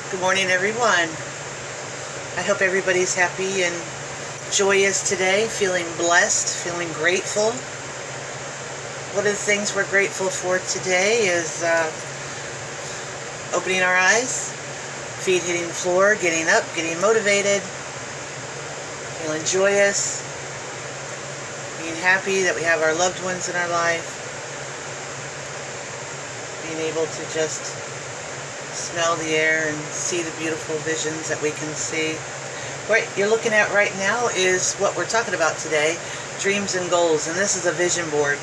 Good morning, everyone. I hope everybody's happy and joyous today, feeling blessed, feeling grateful. One of the things we're grateful for today is opening our eyes, feet hitting the floor, getting up, getting motivated, feeling joyous, being happy that we have our loved ones in our life, being able to just smell the air and see the beautiful visions that we can see. What you're looking at right now is what we're talking about today, dreams and goals, and this is a vision board.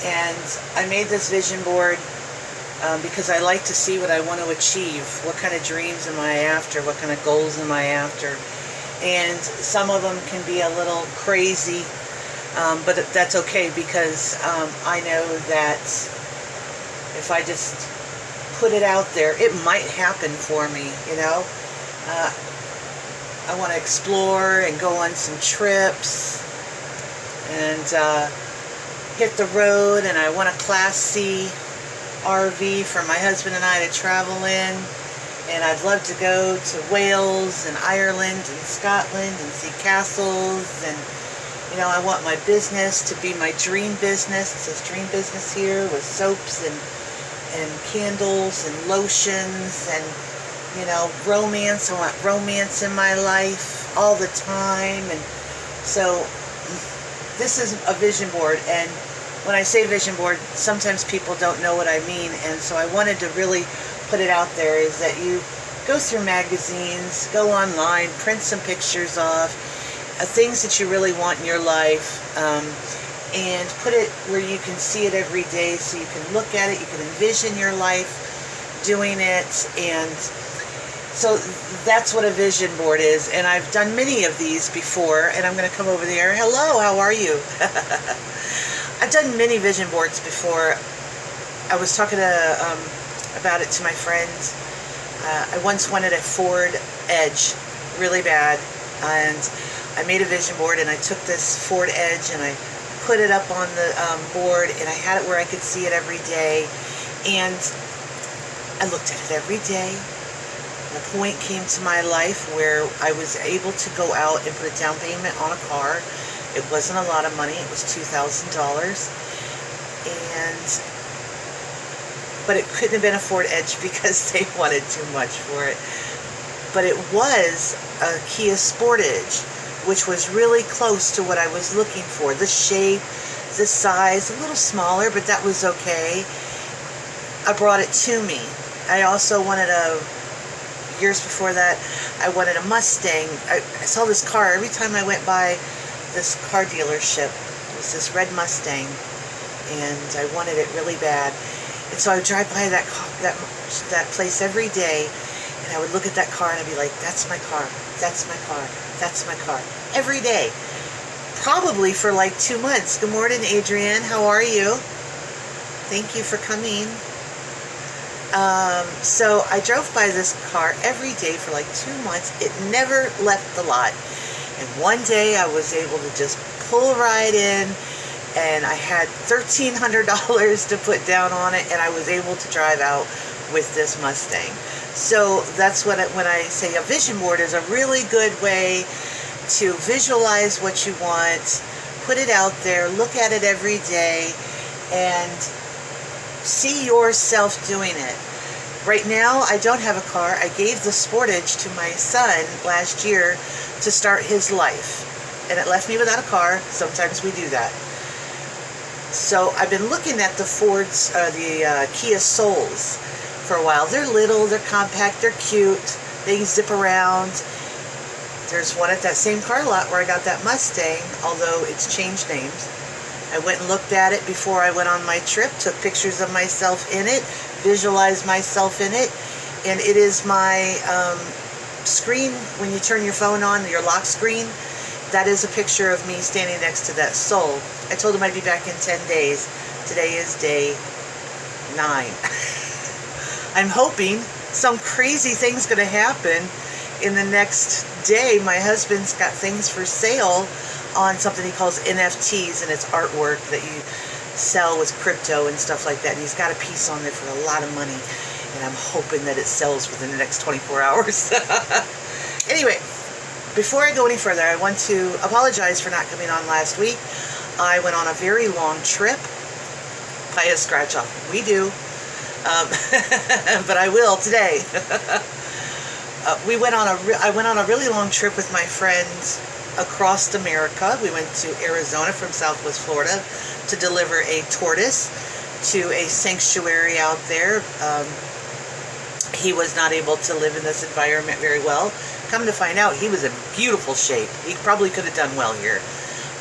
And I made this vision board because I like to see what I want to achieve. What kind of dreams am I after? What kind of goals am I after? And some of them can be a little crazy, but that's okay, because I know that if I just put it out there, it might happen for me, you know. I want to explore and go on some trips and hit the road, and I want a Class C RV for my husband and I to travel in, and I'd love to go to Wales and Ireland and Scotland and see castles, and you know, I want my business to be my dream business. It says dream business here, with soaps and candles and lotions and, you know, romance. I want romance in my life all the time. And so this is a vision board, and when I say vision board, sometimes people don't know what I mean, and so I wanted to really put it out there, is that you go through magazines, go online, print some pictures off things that you really want in your life, and put it where you can see it every day, so you can look at it, you can envision your life doing it. And so that's what a vision board is, and I've done many of these before, and I'm going to come over there. Hello, how are you? I've done many vision boards before. I was talking about it to my friends. I once wanted a Ford Edge really bad, and I made a vision board, and I took this Ford Edge and I put it up on the board, and I had it where I could see it every day, and I looked at it every day. And a point came to my life where I was able to go out and put a down payment on a car. It wasn't a lot of money, it was $2,000, but it couldn't have been a Ford Edge because they wanted too much for it. But it was a Kia Sportage, which was really close to what I was looking for. The shape, the size, a little smaller, but that was okay. I brought it to me. I also wanted years before that, I wanted a Mustang. I saw this car every time I went by this car dealership. It was this red Mustang, and I wanted it really bad. And so I would drive by that place every day, and I would look at that car and I'd be like, that's my car, that's my car, that's my car, every day. Probably for like 2 months. Good morning, Adrienne. How are you? Thank you for coming. So I drove by this car every day for like 2 months. It never left the lot. And one day I was able to just pull right in, and I had $1,300 to put down on it, and I was able to drive out with this Mustang. So that's what when I say a vision board is a really good way to visualize what you want, put it out there, look at it every day, and see yourself doing it. Right now, I don't have a car. I gave the Sportage to my son last year to start his life, and it left me without a car. Sometimes we do that. So I've been looking at the Kia Souls for a while. They're little, they're compact, they're cute, they zip around. There's one at that same car lot where I got that Mustang, although it's changed names. I went and looked at it before I went on my trip, took pictures of myself in it, visualized myself in it, and it is my screen. When you turn your phone on, your lock screen, that is a picture of me standing next to that Soul. I told him I'd be back in 10 days. Today is day 9. I'm hoping some crazy thing's going to happen in the next day. My husband's got things for sale on something he calls NFTs, and it's artwork that you sell with crypto and stuff like that. And he's got a piece on there for a lot of money. and I'm hoping that it sells within the next 24 hours. Anyway, before I go any further, I want to apologize for not coming on last week. I went on a very long trip. By a scratch off. We do. But I will today. I went on a really long trip with my friends across America. We went to Arizona from Southwest Florida to deliver a tortoise to a sanctuary out there. He was not able to live in this environment very well. Come to find out, he was in beautiful shape. He probably could have done well here,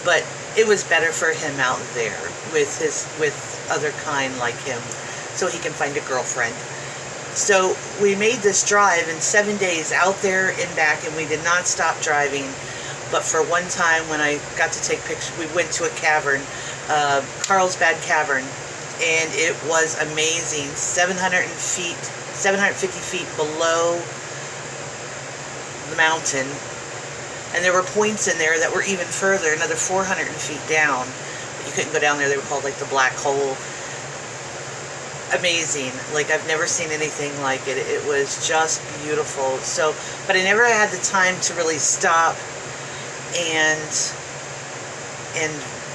but it was better for him out there with other kind like him, so he can find a girlfriend. So we made this drive in 7 days out there and back, and we did not stop driving. But for one time when I got to take pictures, we went to a cavern, Carlsbad Cavern, and it was amazing. 750 feet below the mountain, and there were points in there that were even further, another 400 feet down. You couldn't go down there. They were called like the black hole. Amazing. Like, I've never seen anything like it. It was just beautiful. So, but I never had the time to really stop and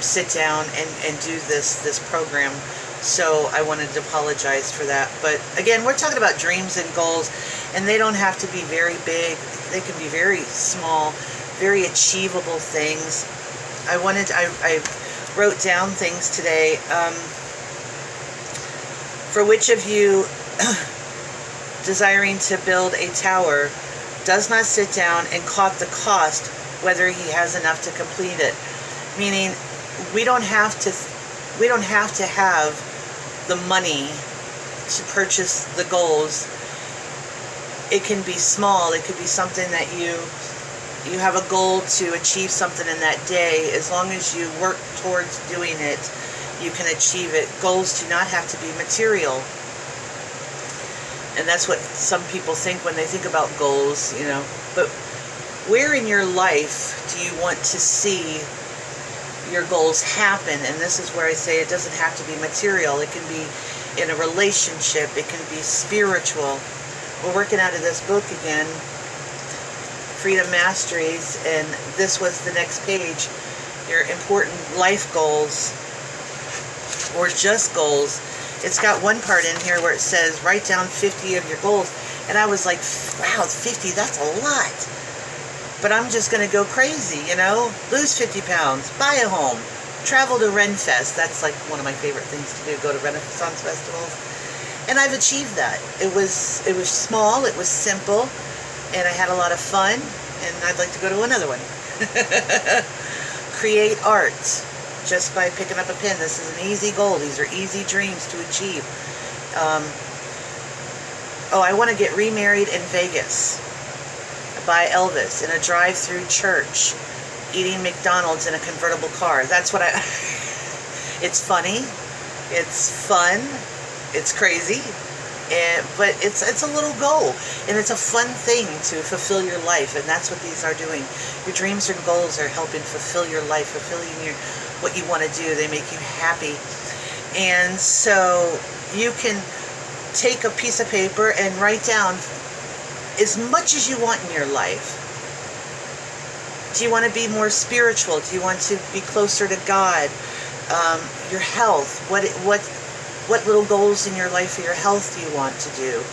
sit down and do this program. So I wanted to apologize for that. But again, we're talking about dreams and goals, and they don't have to be very big. They can be very small, very achievable things. I wrote down things today. For which of you desiring to build a tower does not sit down and count the cost, whether he has enough to complete it? Meaning, we don't have to have the money to purchase the goals. It can be small. It could be something that you have a goal to achieve something in that day. As long as you work towards doing it, you can achieve it. Goals do not have to be material. And that's what some people think when they think about goals, you know. But where in your life do you want to see your goals happen? And this is where I say it doesn't have to be material. It can be in a relationship. It can be spiritual. We're working out of this book again, Freedom Masteries, and this was the next page. Your important life goals, or just goals. It's got one part in here where it says write down 50 of your goals, and I was like, wow, 50, that's a lot. But I'm just going to go crazy, you know, lose 50 pounds, buy a home, travel to Renfest. That's like one of my favorite things to do, go to Renaissance festivals. And I've achieved that. It was small, it was simple, and I had a lot of fun, and I'd like to go to another one. Create art. Just by picking up a pen. This is an easy goal. These are easy dreams to achieve. I want to get remarried in Vegas by Elvis in a drive-through church, eating McDonald's in a convertible car. That's what it's funny, it's fun, it's crazy, but it's a little goal, and it's a fun thing to fulfill your life, and that's what these are doing. Your dreams and goals are helping fulfill your life, fulfilling what you want to do. They make you happy. And so you can take a piece of paper and write down as much as you want in your life. Do you want to be more spiritual? Do you want to be closer to God? Your health. What little goals in your life for your health do you want to do?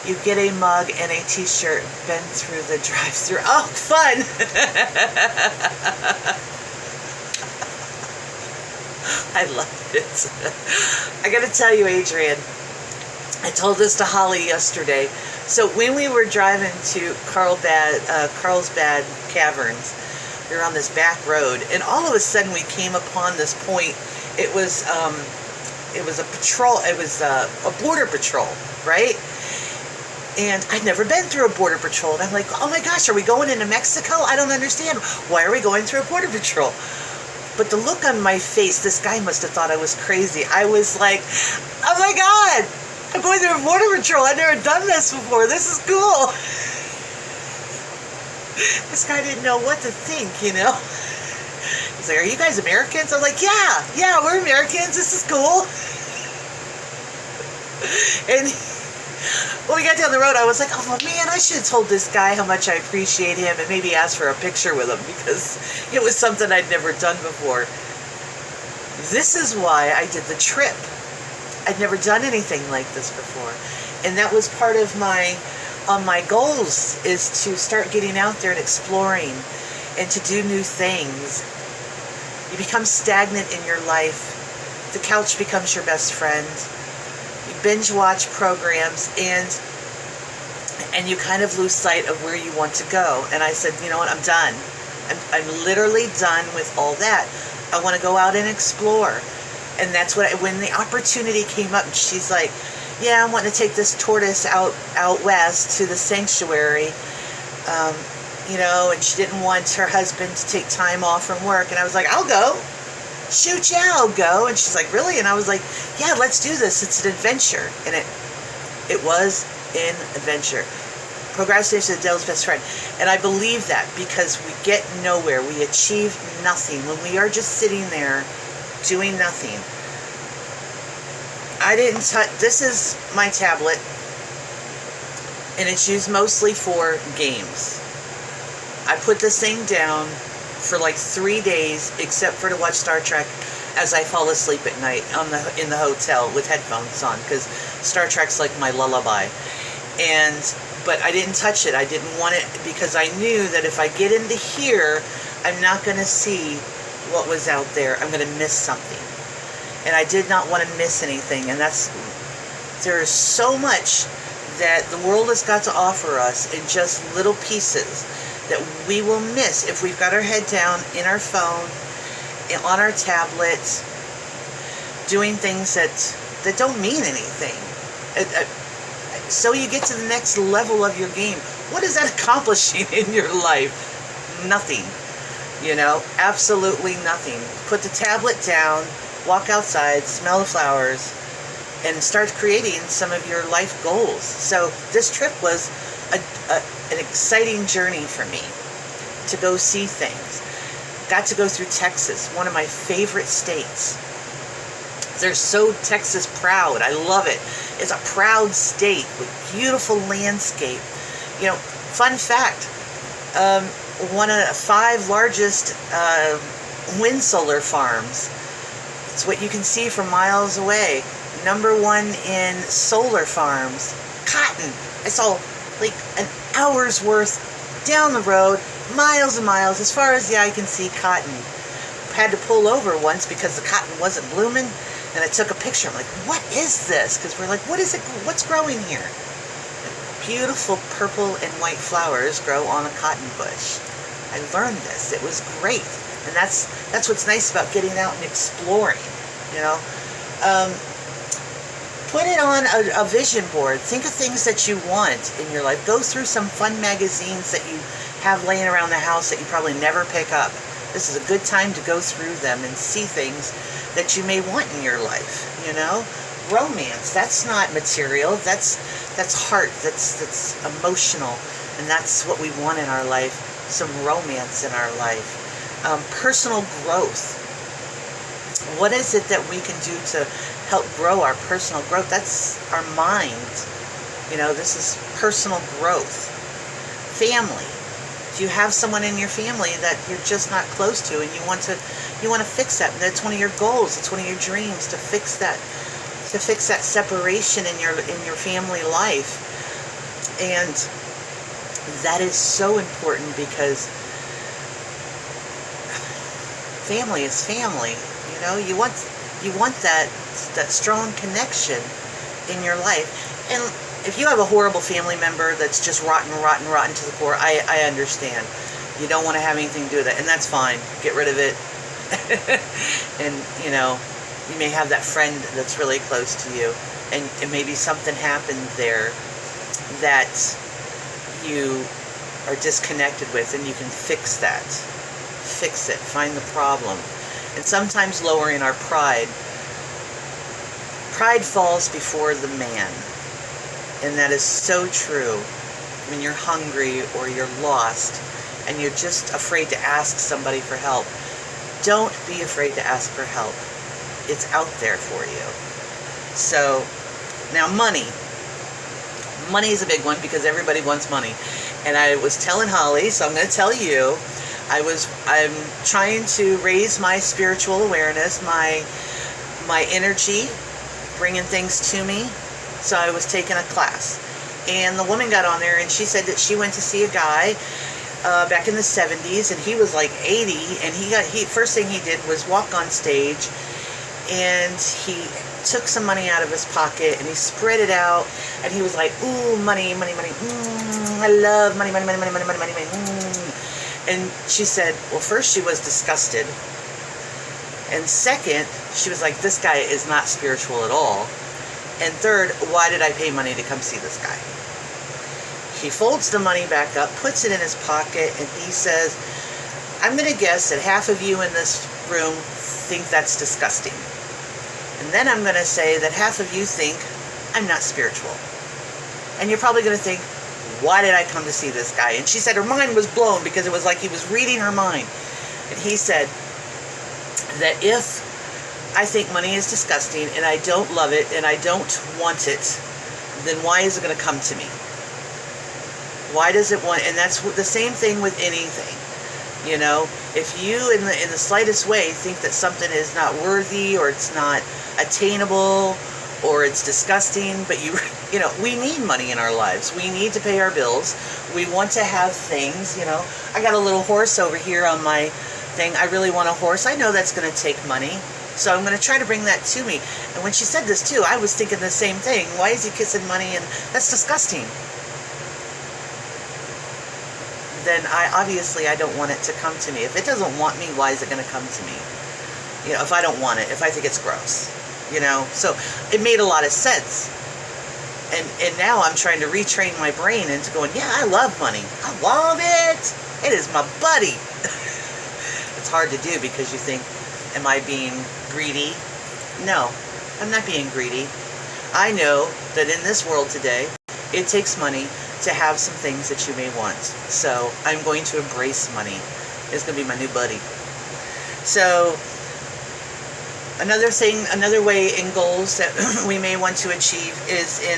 You get a mug and a t-shirt, been through the drive-thru. Oh, fun! I love it. I gotta tell you, Adrian, I told this to Holly yesterday. So when we were driving to Carlsbad Caverns, we were on this back road, and all of a sudden we came upon this point. It was a patrol. It was a border patrol, right? And I'd never been through a border patrol, and I'm like, oh my gosh, are we going into Mexico? I don't understand. Why are we going through a border patrol? But the look on my face, this guy must have thought I was crazy. I was like, oh my God, I'm going through a border patrol. I've never done this before. This is cool. This guy didn't know what to think, you know. He's like, are you guys Americans? I'm like, yeah, we're Americans. This is cool. And when we got down the road, I was like, oh man, I should have told this guy how much I appreciate him and maybe ask for a picture with him, because it was something I'd never done before. This is why I did the trip. I'd never done anything like this before. And that was part of my goals, is to start getting out there and exploring and to do new things. You become stagnant in your life. The couch becomes your best friend. You binge watch programs and you kind of lose sight of where you want to go. And I said, you know what, I'm done. I'm literally done with all that. I want to go out and explore. And that's when the opportunity came up, she's like, yeah, I'm wanting to take this tortoise out west to the sanctuary. And she didn't want her husband to take time off from work. And I was like, I'll go. Shoot, yeah, I'll go. And she's like, really? And I was like, yeah, let's do this. It's an adventure. And it was an adventure. Procrastination is the devil's best friend. And I believe that, because we get nowhere. We achieve nothing when we are just sitting there doing nothing. I didn't touch, this is my tablet, and it's used mostly for games. I put this thing down for like 3 days, except for to watch Star Trek as I fall asleep at night in the hotel with headphones on, because Star Trek's like my lullaby. But I didn't touch it. I didn't want it, because I knew that if I get into here, I'm not going to see what was out there. I'm going to miss something. And I did not want to miss anything. And there is so much that the world has got to offer us in just little pieces that we will miss if we've got our head down in our phone, on our tablets, doing things that don't mean anything. So you get to the next level of your game. What is that accomplishing in your life? Nothing. Absolutely nothing. Put the tablet down, walk outside, smell the flowers, and start creating some of your life goals. So this trip was an exciting journey for me to go see things. Got to go through Texas, one of my favorite states. They're so Texas proud. I love it. It's a proud state with beautiful landscape. Fun fact, one of the 5 largest wind solar farms. It's what you can see from miles away. Number 1 in solar farms. Cotton. I saw like an hour's worth down the road, miles and miles, as far as the eye can see, cotton. Had to pull over once because the cotton wasn't blooming, and I took a picture. I'm like, what is this? Because we're like, what is it? What's growing here? Beautiful purple and white flowers grow on a cotton bush. I learned this. It was great. And that's what's nice about getting out and exploring, Put it on a vision board. Think of things that you want in your life. Go through some fun magazines that you have laying around the house that you probably never pick up. This is a good time to go through them and see things that you may want in your life, Romance, that's not material. That's heart. That's emotional. And that's what we want in our life. Some romance in our life. Personal growth. What is it that we can do to help grow our personal growth? That's our mind. This is personal growth. Family. Do you have someone in your family that you're just not close to, and you want to fix that? And that's one of your goals. It's one of your dreams to fix that separation in your family life. And that is so important, because family is family. You want that strong connection in your life. And if you have a horrible family member that's just rotten to the core, I understand. You don't want to have anything to do with it, and that's fine. Get rid of it. And you may have that friend that's really close to you, and maybe something happened there that you are disconnected with, and you can fix that. Fix it. Find the problem. And sometimes lowering our pride. Pride falls before the man. And that is so true. When you're hungry or you're lost and you're just afraid to ask somebody for help, don't be afraid to ask for help. It's out there for you. So Now, money. Money is a big one because everybody wants money. And I was telling Holly, so I'm going to tell you, I'm trying to raise my spiritual awareness, my energy, bringing things to me. So I was taking a class. And the woman got on there and she said that she went to see a guy back in the 70s, and he was like 80, and first thing he did was walk on stage, and he took some money out of his pocket and he spread it out, and he was like, ooh, money, money, money, I love money, money, money, money, money, money, money, money. And she said, well, first she was disgusted, and second, she was like, this guy is not spiritual at all, and third, why did I pay money to come see this guy? He folds the money back up, puts it in his pocket, and he says, I'm going to guess that half of you in this room think that's disgusting. And then I'm going to say that half of you think I'm not spiritual. And you're probably going to think, why did I come to see this guy? And she said her mind was blown because it was like he was reading her mind. And he said that if I think money is disgusting and I don't love it and I don't want it, then why is it going to come to me? Why does it want? And that's the same thing with anything. You know, if you in the slightest way think that something is not worthy, or it's not attainable, or it's disgusting, but you know, we need money in our lives. We need to pay our bills. We want to have things, you know. I got a little horse over here on my thing. I really want a horse. I know that's going to take money. So I'm going to try to bring that to me. And when she said this too, I was thinking the same thing. Why is he kissing money? And that's disgusting. Then obviously I don't want it to come to me. If it doesn't want me, why is it going to come to me? You know, if I don't want it, if I think it's gross, you know. So it made a lot of sense. And now I'm trying to retrain my brain into going, yeah, I love money. I love it. It is my buddy. It's hard to do because you think, am I being greedy? No, I'm not being greedy. I know that in this world today, it takes money to have some things that you may want. So I'm going to embrace money. It's going to be my new buddy. So another way in goals that we may want to achieve is in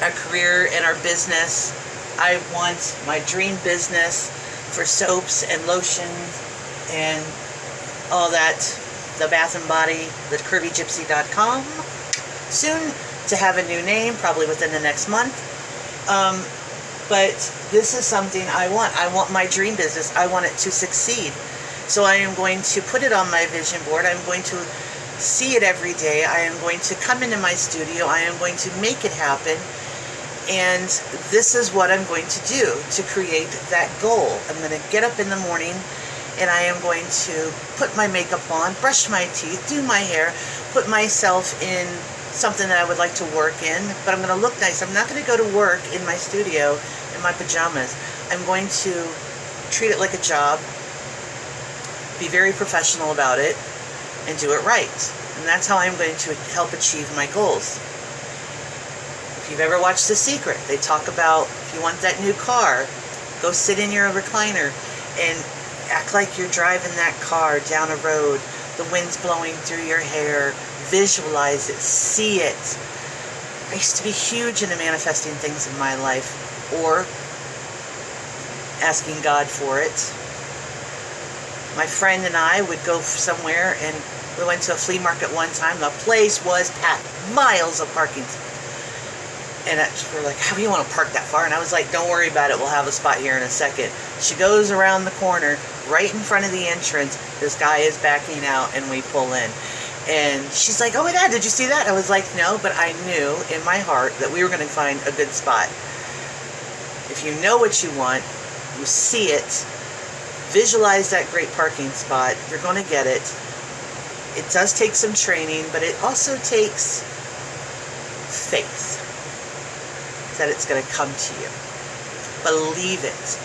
our career and our business. I want my dream business for soaps and lotions and all that, the Bath & Body, the curvygypsy.com. Soon to have a new name, probably within the next month. But this is something I want. I want my dream business. I want it to succeed. So I am going to put it on my vision board. I'm going to see it every day. I am going to come into my studio. I am going to make it happen. And this is what I'm going to do to create that goal. I'm going to get up in the morning and I am going to put my makeup on, brush my teeth, do my hair, put myself in something that I would like to work in, but I'm going to look nice. I'm not going to go to work in my studio in my pajamas. I'm going to treat it like a job, be very professional about it, and do it right. And that's how I'm going to help achieve my goals. If you've ever watched The Secret, they talk about if you want that new car, go sit in your recliner and act like you're driving that car down a road. The wind's blowing through your hair. Visualize it. See it. I used to be huge into manifesting things in my life, or asking God for it. My friend and I would go somewhere, and we went to a flea market one time. The place was packed. Miles of parking. And we're like, how do you want to park that far? And I was like, don't worry about it. We'll have a spot here in a second. She goes around the corner, right in front of the entrance. This guy is backing out, and we pull in. And she's like, oh my God, did you see that? I was like, no, but I knew in my heart that we were going to find a good spot. If you know what you want, you see it, visualize that great parking spot, you're going to get it. It does take some training, but it also takes faith that it's going to come to you. Believe it.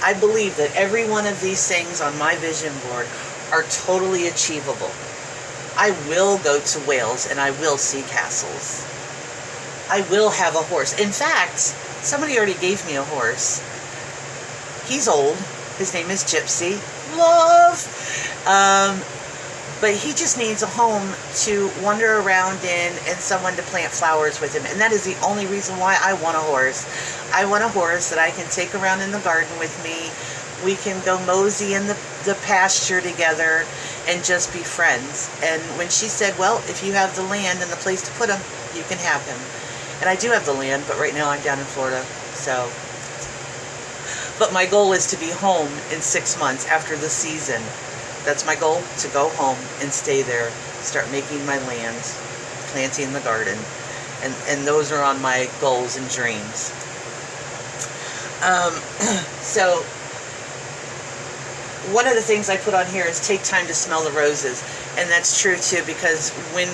I believe that every one of these things on my vision board are totally achievable. I will go to Wales and I will see castles. I will have a horse. In fact, somebody already gave me a horse. He's old. His name is Gypsy. Love. But he just needs a home to wander around in and someone to plant flowers with him. And that is the only reason why I want a horse. I want a horse that I can take around in the garden with me. We can go mosey in the pasture together and just be friends. And when she said, well, if you have the land and the place to put him, you can have him. And I do have the land, but right now I'm down in Florida. So, but my goal is to be home in 6 months after the season. That's my goal, to go home and stay there, start making my land, planting the garden. And those are on my goals and dreams. So, one of the things I put on here is take time to smell the roses. And that's true too, because when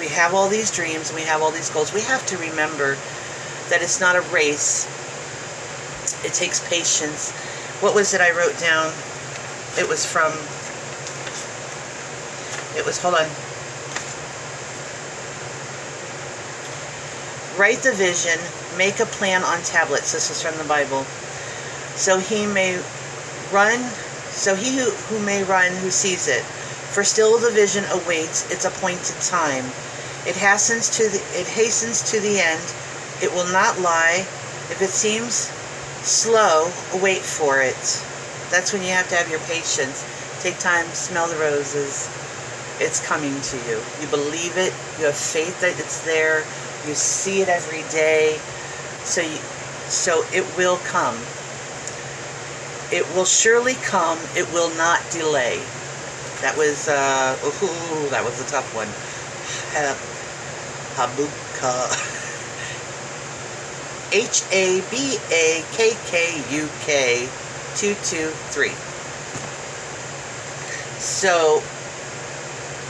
we have all these dreams and we have all these goals, we have to remember that it's not a race. It takes patience. What was it I wrote down? It was hold on. Write the vision, make a plan on tablets. This is from the Bible. So he who may run who sees it. For still the vision awaits its appointed time. It hastens to the end. It will not lie. If it seems slow, wait for it. That's when you have to have your patience. Take time, smell the roses. It's coming to you. You believe it. You have faith that it's there. You see it every day. So it will come. It will surely come. It will not delay. That was that was a tough one. Habakkuk. Habakkuk 2:2-3. So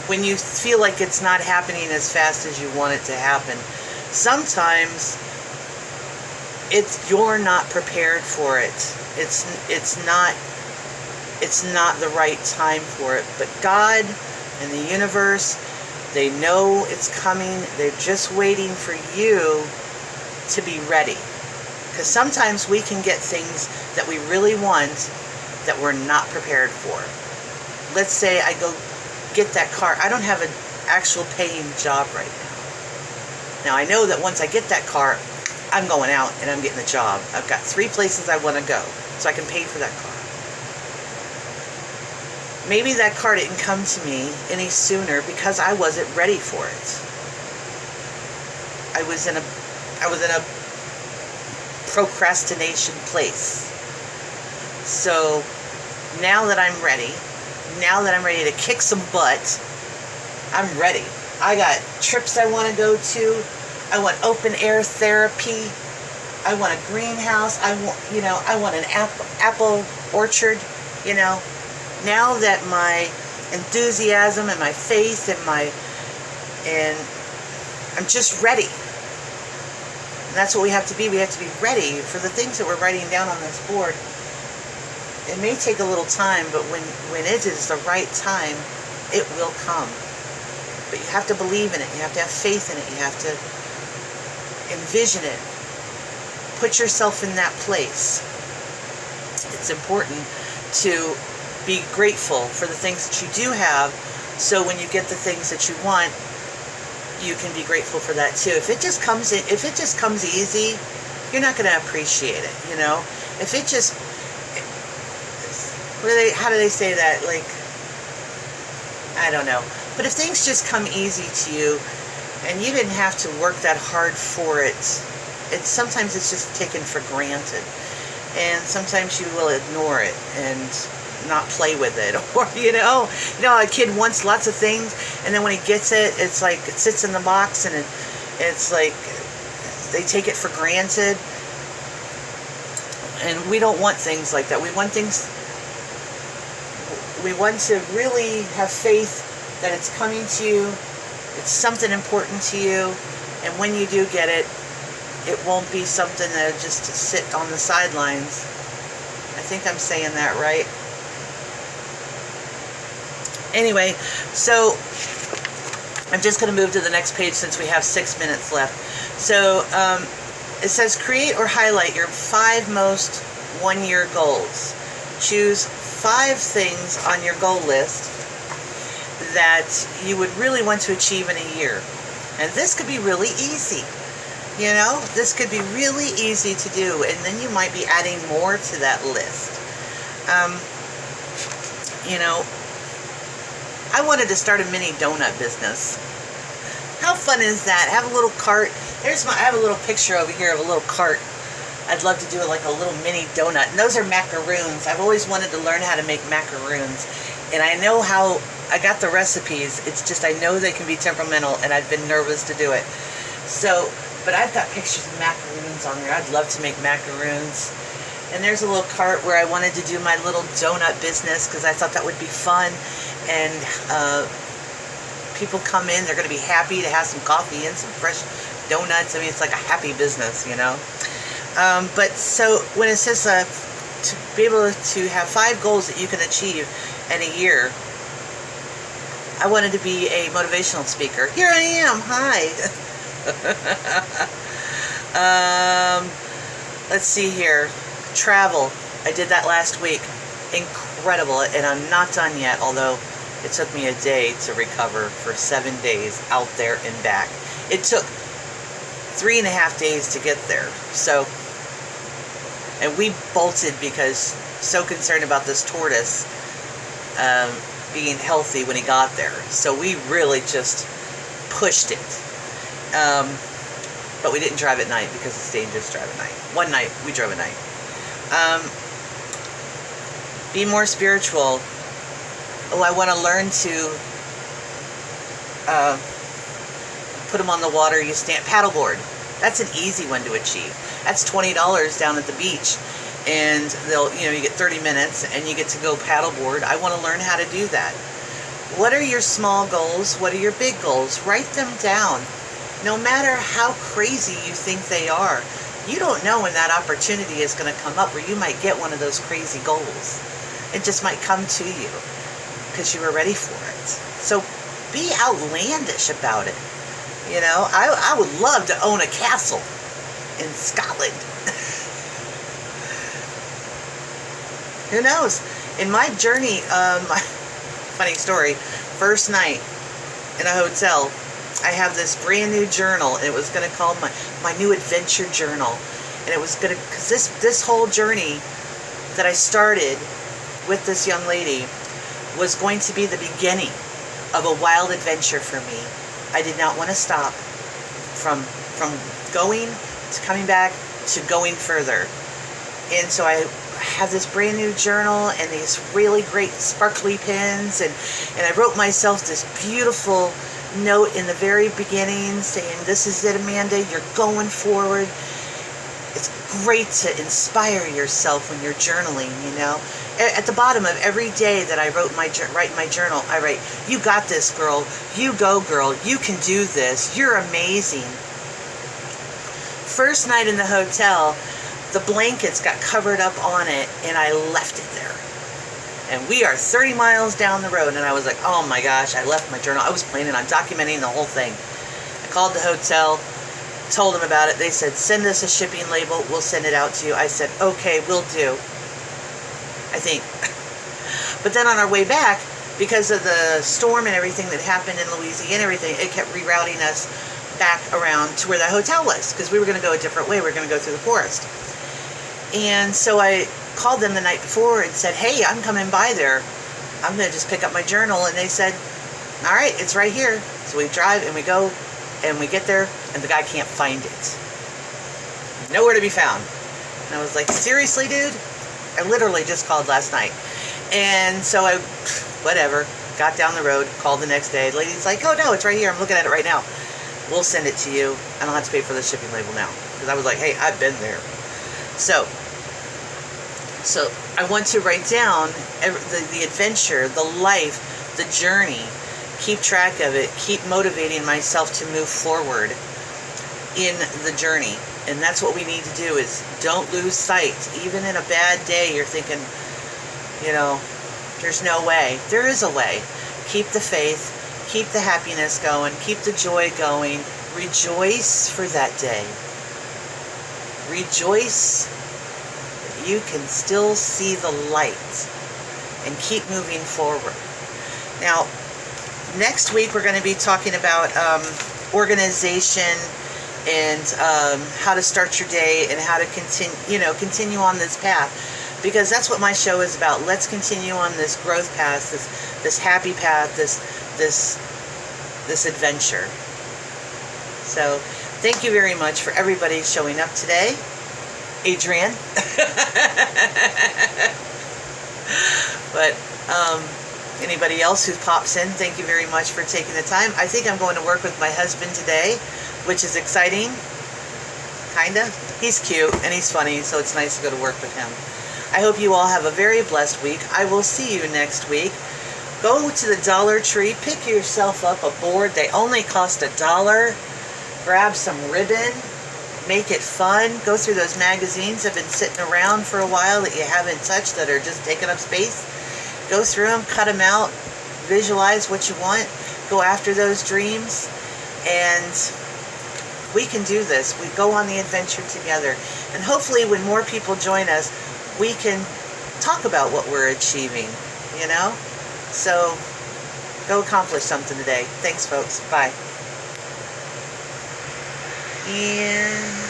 when you feel like it's not happening as fast as you want it to happen, sometimes you're not prepared for it. It's not the right time for it. But God and the universe, they know it's coming. They're just waiting for you to be ready. Because sometimes we can get things that we really want that we're not prepared for. Let's say I go get that car. I don't have an actual paying job right now. Now I know that once I get that car, I'm going out and I'm getting a job. I've got 3 places I want to go, so I can pay for that car. Maybe that car didn't come to me any sooner because I wasn't ready for it. I was in a procrastination place. So now that I'm ready to kick some butt, I'm ready. I got trips I want to go to. I want open air therapy. I want a greenhouse. I want an apple orchard, Now that my enthusiasm and my faith and I'm just ready. And that's what we have to be. We have to be ready for the things that we're writing down on this board. It may take a little time, but when it is the right time, it will come. But you have to believe in it. You have to have faith in it. You have to envision it. Put yourself in that place. It's important to be grateful for the things that you do have, so when you get the things that you want, you can be grateful for that too. If it just comes easy, you're not going to appreciate it, If it just, how do they say that? Like, I don't know. But if things just come easy to you, and you didn't have to work that hard for it, sometimes it's just taken for granted. And sometimes you will ignore it and not play with it. Or, a kid wants lots of things, and then when he gets it, it's like it sits in the box, and it's like they take it for granted. And we don't want things like that. We want to really have faith that it's coming to you. It's something important to you. And when you do get it, it won't be something that just to sit on the sidelines. I think I'm saying that right. Anyway, so I'm just going to move to the next page since we have 6 minutes left. So it says create or highlight your 5 most one-year goals. Choose 5 things on your goal list that you would really want to achieve in a year. And this could be really easy. You know, this could be really easy to do, and then you might be adding more to that list. You know, I wanted to start a mini donut business. How fun is that? Have a little cart. I have a little picture over here of a little cart. I'd love to do like a little mini donut. And those are macaroons. I've always wanted to learn how to make macaroons. And I know how, I got the recipes. It's just I know they can be temperamental, and I've been nervous to do it. So, but I've got pictures of macaroons on there. I'd love to make macaroons. And there's a little cart where I wanted to do my little donut business because I thought that would be fun. And people come in, they're going to be happy to have some coffee and some fresh donuts. I mean, it's like a happy business, you know. But so when it says to be able to have 5 goals that you can achieve in a year, I wanted to be a motivational speaker. Here I am. Hi. Let's see here. Travel. I did that last week. Incredible. And I'm not done yet, although it took me a day to recover for 7 days out there and back. It took 3.5 days to get there. So, and we bolted because so concerned about this tortoise being healthy when he got there. So we really just pushed it. But we didn't drive at night because it's dangerous to drive at night. One night we drove at night. Be more spiritual. Oh, I want to learn to put them on the water. You stand paddleboard. That's an easy one to achieve. That's $20 down at the beach, and you get 30 minutes and you get to go paddleboard. I want to learn how to do that. What are your small goals? What are your big goals? Write them down. No matter how crazy you think they are, you don't know when that opportunity is going to come up where you might get one of those crazy goals. It just might come to you because you were ready for it. So be outlandish about it. You know, I would love to own a castle in Scotland. Who knows? In my journey, funny story, first night in a hotel, I have this brand new journal, and it was going to call my new adventure journal. And it was going to, because this whole journey that I started with this young lady was going to be the beginning of a wild adventure for me. I did not want to stop from going to coming back to going further. And so I have this brand new journal and these really great sparkly pens, and I wrote myself this beautiful note in the very beginning saying, "This is it, Amanda, you're going forward." It's great to inspire yourself when you're journaling, you know. At the bottom of every day that I write in my journal, I write, "You got this, girl. You go, girl. You can do this. You're amazing." First night in the hotel, the blankets got covered up on it, and I left it there. And we are 30 miles down the road, and I was like, oh my gosh, I left my journal. I was planning on documenting the whole thing. I called the hotel, told them about it. They said, send us a shipping label. We'll send it out to you. I said, okay, will do. I think. But then on our way back, because of the storm and everything that happened in Louisiana and everything, it kept rerouting us back around to where the hotel was, because we were going to go a different way. We were going to go through the forest. And so I called them the night before and said, hey, I'm coming by there. I'm going to just pick up my journal. And they said, all right, it's right here. So we drive and we go and we get there, and the guy can't find it. Nowhere to be found. And I was like, seriously, dude? I literally just called last night. And so I, whatever, got down the road, called the next day. The lady's like, oh, no, it's right here. I'm looking at it right now. We'll send it to you. I don't have to pay for the shipping label now. Because I was like, hey, I've been there. So I want to write down the adventure, the life, the journey, keep track of it, keep motivating myself to move forward in the journey. And that's what we need to do, is don't lose sight. Even in a bad day, you're thinking, you know, there's no way. There is a way. Keep the faith, keep the happiness going, keep the joy going. Rejoice for that day. Rejoice that you can still see the light and keep moving forward. Now, Next week we're going to be talking about organization and how to start your day and how to continue on this path, because that's what my show is about. Let's continue on this growth path, this happy path, this adventure. So thank you very much for everybody showing up today. Adrian. But anybody else who pops in, thank you very much for taking the time. I think I'm going to work with my husband today, which is exciting. Kinda. He's cute and he's funny, so it's nice to go to work with him. I hope you all have a very blessed week. I will see you next week. Go to the Dollar Tree, pick yourself up a board. They only cost $1. Grab some ribbon, make it fun. Go through those magazines that have been sitting around for a while that you haven't touched, that are just taking up space. Go through them, cut them out, visualize what you want, go after those dreams, and we can do this. We go on the adventure together. And hopefully when more people join us, we can talk about what we're achieving, you know? So go accomplish something today. Thanks, folks. Bye. And